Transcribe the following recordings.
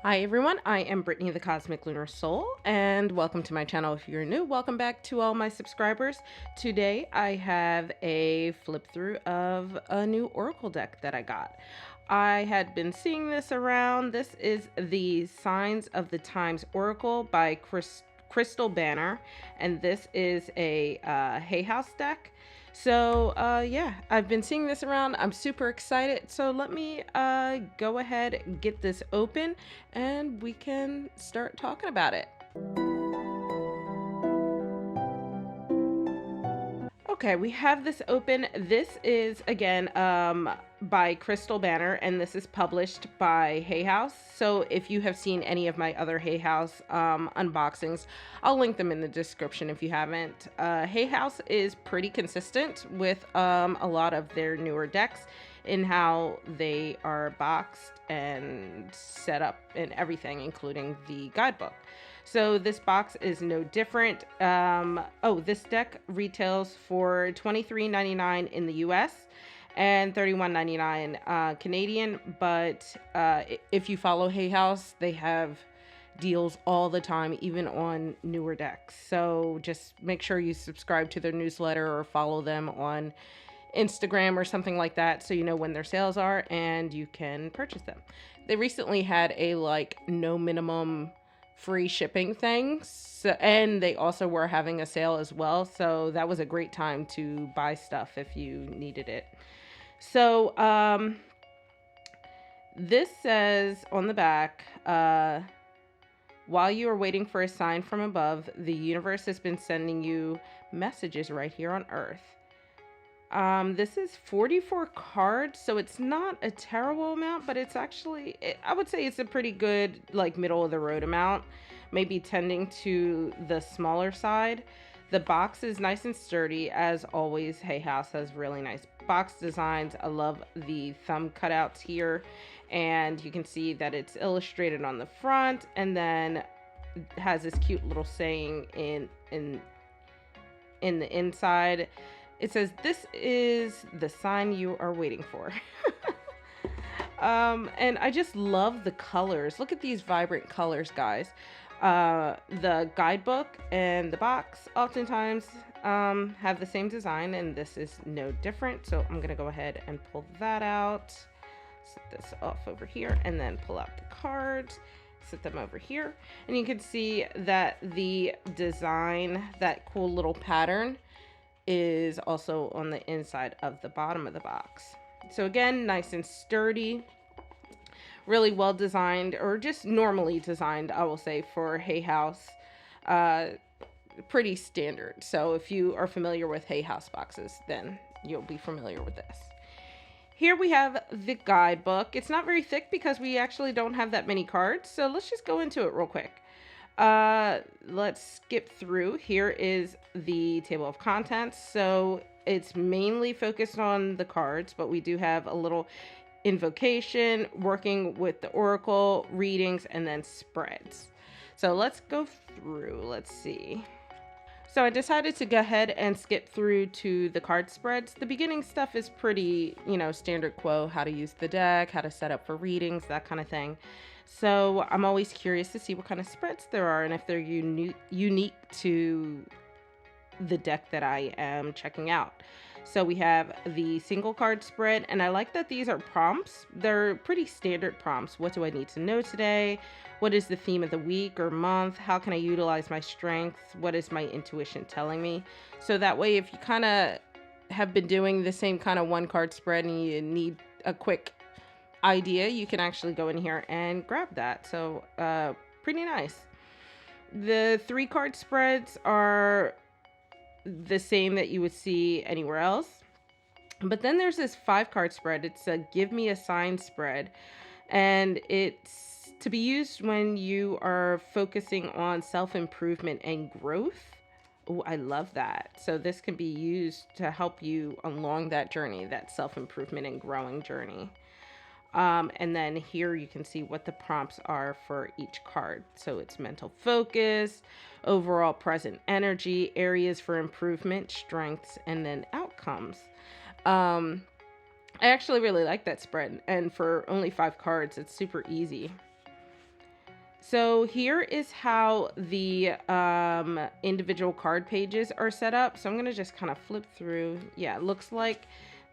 Hi everyone, I am Brittany the Cosmic Lunar Soul, and welcome to my channel. If you're new, welcome back to all my subscribers. Today I have a flip through of a new oracle deck that I got. I had been seeing this around. This is the Signs of the Times Oracle by Crystal Banner, and this is a Hay House deck. So yeah, I've been seeing this around. I'm super excited. So let me go ahead and get this open and we can start talking about it. Okay, we have this open. This is again by Crystal Banner, and this is published by Hay House. So if you have seen any of my other Hay House unboxings, I'll link them in the description if you haven't. Hay House is pretty consistent with a lot of their newer decks in how they are boxed and set up and everything, including the guidebook. So this box is no different. This deck retails for $23.99 in the US and $31.99 Canadian. But if you follow Hay House, they have deals all the time, even on newer decks. So just make sure you subscribe to their newsletter or follow them on Instagram or something like that so you know when their sales are and you can purchase them. They recently had a no minimum free shipping thing, and they also were having a sale as well, so that was a great time to buy stuff if you needed it. So this says on the back, while you are waiting for a sign from above, the universe has been sending you messages right here on Earth. This is 44 cards, so it's not a terrible amount, but it's actually, I would say it's a pretty good, middle of the road amount, maybe tending to the smaller side. The box is nice and sturdy, as always. Hay House has really nice box designs. I love the thumb cutouts here, and you can see that it's illustrated on the front, and then has this cute little saying in the inside. It says, "This is the sign you are waiting for." And I just love the colors. Look at these vibrant colors, guys. The guidebook and the box oftentimes have the same design, and this is no different. So I'm gonna go ahead and pull that out, set this off over here, and then pull out the cards, set them over here. And you can see that the design, that cool little pattern, is also on the inside of the bottom of the box. So again, nice and sturdy, really well designed, or just normally designed, I will say, for Hay House. Pretty standard. So if you are familiar with Hay House boxes, then you'll be familiar with this. Here we have the guidebook. It's not very thick because we actually don't have that many cards, so let's just go into it real quick. Let's skip through. Here is the table of contents. So it's mainly focused on the cards, but we do have a little invocation, working with the oracle, readings, and then spreads. So let's go through. Let's see. So I decided to go ahead and skip through to the card spreads. The beginning stuff is pretty, standard quo, how to use the deck, how to set up for readings, that kind of thing. So I'm always curious to see what kind of spreads there are and if they're unique to the deck that I am checking out. So we have the single card spread, and I like that these are prompts. They're pretty standard prompts. What do I need to know today? What is the theme of the week or month? How can I utilize my strengths? What is my intuition telling me? So that way, if you kind of have been doing the same kind of one card spread and you need a quick idea, you can actually go in here and grab that. So pretty nice. The 3 card spreads are the same that you would see anywhere else, but then there's this 5 card spread. It's a give me a sign spread, and it's to be used when you are focusing on self-improvement and growth. Oh, I love that. So this can be used to help you along that journey, that self-improvement and growing journey. And then here you can see what the prompts are for each card. So it's mental focus, overall present energy, areas for improvement, strengths, and then outcomes. I actually really like that spread. And for only 5 cards, it's super easy. So here is how the individual card pages are set up. So I'm going to just kind of flip through. Yeah, it looks like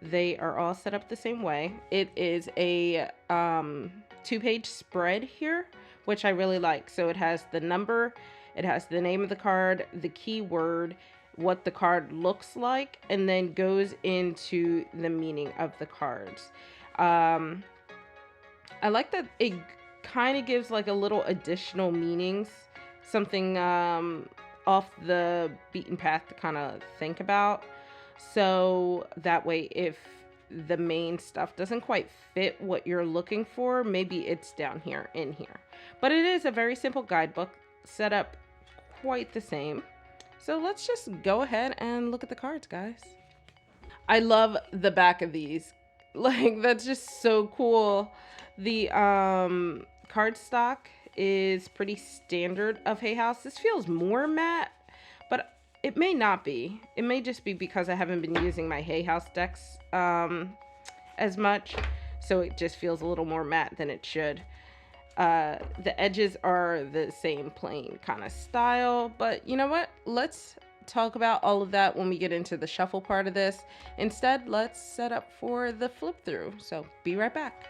they are all set up the same way. It is a 2-page spread here, which I really like. So it has the number, it has the name of the card, the keyword, what the card looks like, and then goes into the meaning of the cards. I like that it kind of gives like a little additional meanings, something off the beaten path to kind of think about. So that way, if the main stuff doesn't quite fit what you're looking for, maybe it's down here in here. But it is a very simple guidebook, set up quite the same. So let's just go ahead and look at the cards, guys. I love the back of these. Like, that's just so cool. The cardstock is pretty standard of Hay House. This feels more matte, but it may not be. It may just be because I haven't been using my Hay House decks as much, so it just feels a little more matte than it should. The edges are the same plain kind of style, but you know what? Let's talk about all of that when we get into the shuffle part of this. Instead, let's set up for the flip through. So be right back.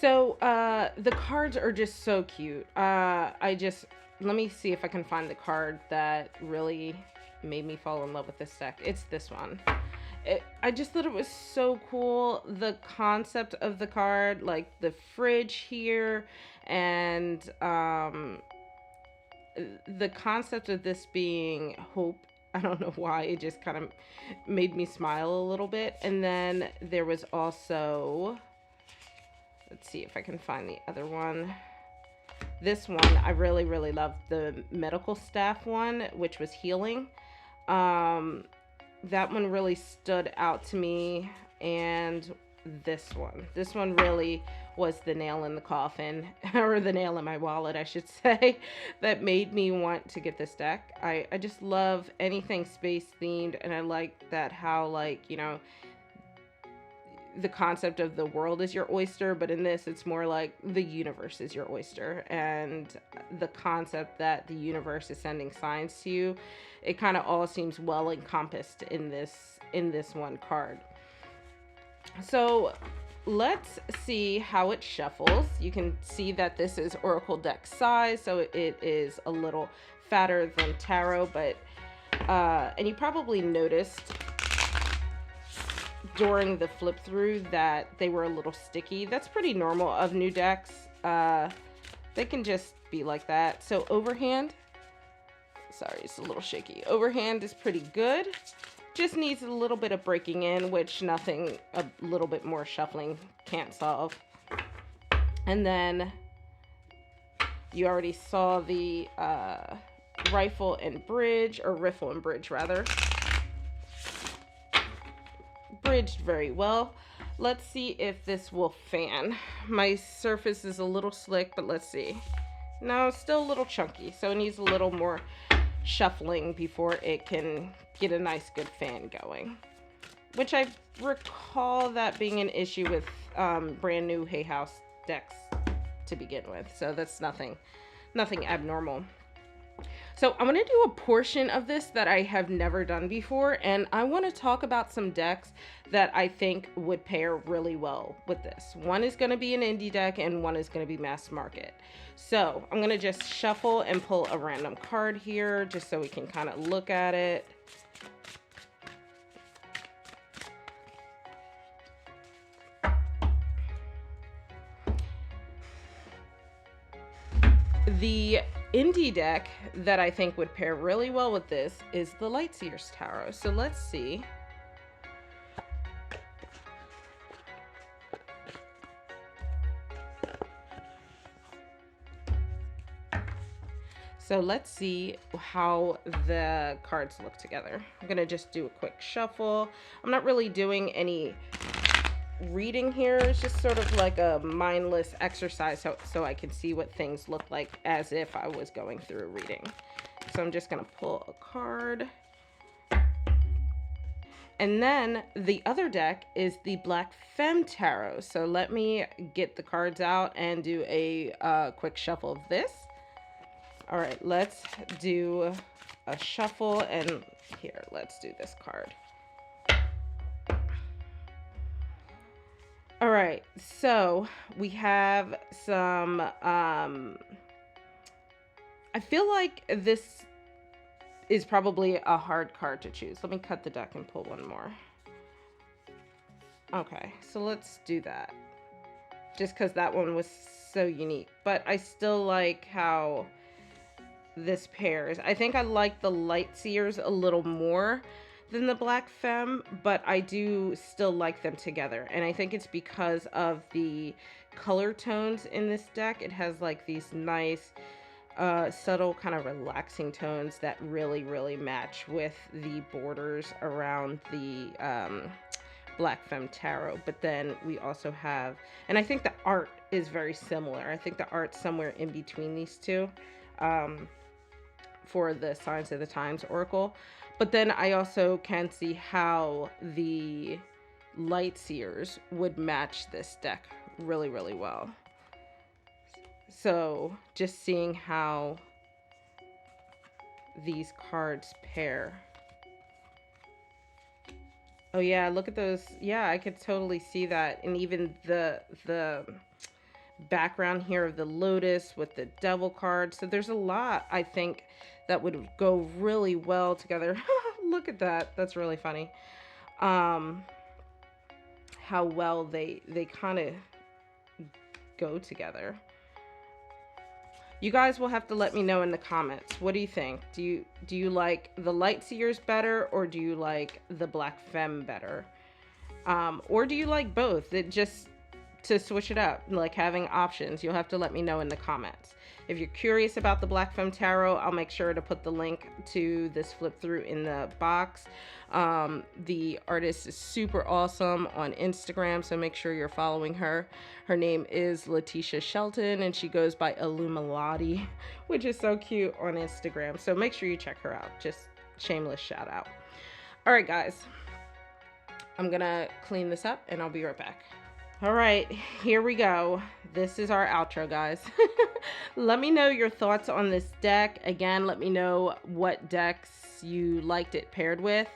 So the cards are just so cute. Let me see if I can find the card that really made me fall in love with this deck. It's this one. I just thought it was so cool. The concept of the card, like the fridge here, and the concept of this being hope. I don't know why, it just kind of made me smile a little bit. And then there was also, let's see if I can find the other one. This one, I really, really loved the medical staff one, which was healing. That one really stood out to me. And this one really was the nail in the coffin, or the nail in my wallet, I should say, that made me want to get this deck. I just love anything space themed, and I like that how, like, you know, the concept of the world is your oyster, but in this it's more like the universe is your oyster, and the concept that the universe is sending signs to you, it kind of all seems well encompassed in this one card. So let's see how it shuffles. You can see that this is Oracle deck size, so it is a little fatter than tarot, but and you probably noticed during the flip through that they were a little sticky. That's pretty normal of new decks. They can just be like that. So overhand, sorry, it's a little shaky. Overhand is pretty good. Just needs a little bit of breaking in, which nothing a little bit more shuffling can't solve. And then you already saw the rifle and bridge, or riffle and bridge rather. Bridged very well. Let's see if this will fan. My surface is a little slick, but let's see. No, still a little chunky, so it needs a little more shuffling before it can get a nice good fan going, which I recall that being an issue with brand new Hay House decks to begin with, so that's nothing abnormal. So I'm going to do a portion of this that I have never done before, and I want to talk about some decks that I think would pair really well with this. One is going to be an indie deck and one is going to be mass market. So I'm going to just shuffle and pull a random card here just so we can kind of look at it. The indie deck that I think would pair really well with this is the Lightseer's Tarot. So let's see. So let's see how the cards look together. I'm going to just do a quick shuffle. I'm not really doing any reading here. It's just sort of like a mindless exercise so I can see what things look like as if I was going through a reading. So I'm just going to pull a card. And then the other deck is the Black Femme Tarot. So let me get the cards out and do a quick shuffle of this. All right, let's do a shuffle, and here, let's do this card. All right, so we have some, I feel like this is probably a hard card to choose. Let me cut the deck and pull one more. Okay, so let's do that. Just because that one was so unique, but I still like how this pairs. I think I like the Lightseers a little more than the Black Femme, but I do still like them together. And I think it's because of the color tones in this deck. It has like these nice, subtle kind of relaxing tones that really match with the borders around the Black Femme Tarot. But then we also have, and I think the art is very similar. I think the art's somewhere in between these two. For the Signs of the Times Oracle. But then I also can see how the Lightseers would match this deck really well. So just seeing how these cards pair. Oh yeah, look at those. Yeah, I could totally see that. And even the background here of the Lotus with the Devil card. So there's a lot, I think, that would go really well together. Look at that. That's really funny. How well they kind of go together. You guys will have to let me know in the comments. What do you think? Do you like the Lightseers better, or do you like the Black Femme better? Or do you like both? It just to switch it up, like having options. You'll have to let me know in the comments. If you're curious about the Black Femme Tarot, I'll make sure to put the link to this flip through in the box. The artist is super awesome on Instagram, so make sure you're following her. Her name is Letitia Shelton, and she goes by Illuminati, which is so cute on Instagram. So make sure you check her out. Just shameless shout out. All right, guys. I'm gonna clean this up and I'll be right back. All right, here we go. This is our outro, guys. Let me know your thoughts on this deck. Again, let me know what decks you liked it paired with.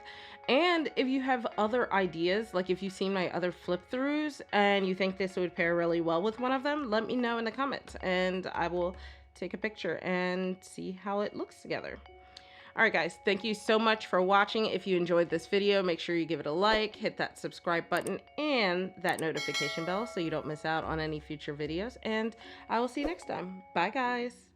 And if you have other ideas, like if you've seen my other flip throughs and you think this would pair really well with one of them, let me know in the comments and I will take a picture and see how it looks together. All right, guys, thank you so much for watching. If you enjoyed this video, make sure you give it a like, hit that subscribe button and that notification bell so you don't miss out on any future videos. And I will see you next time. Bye, guys.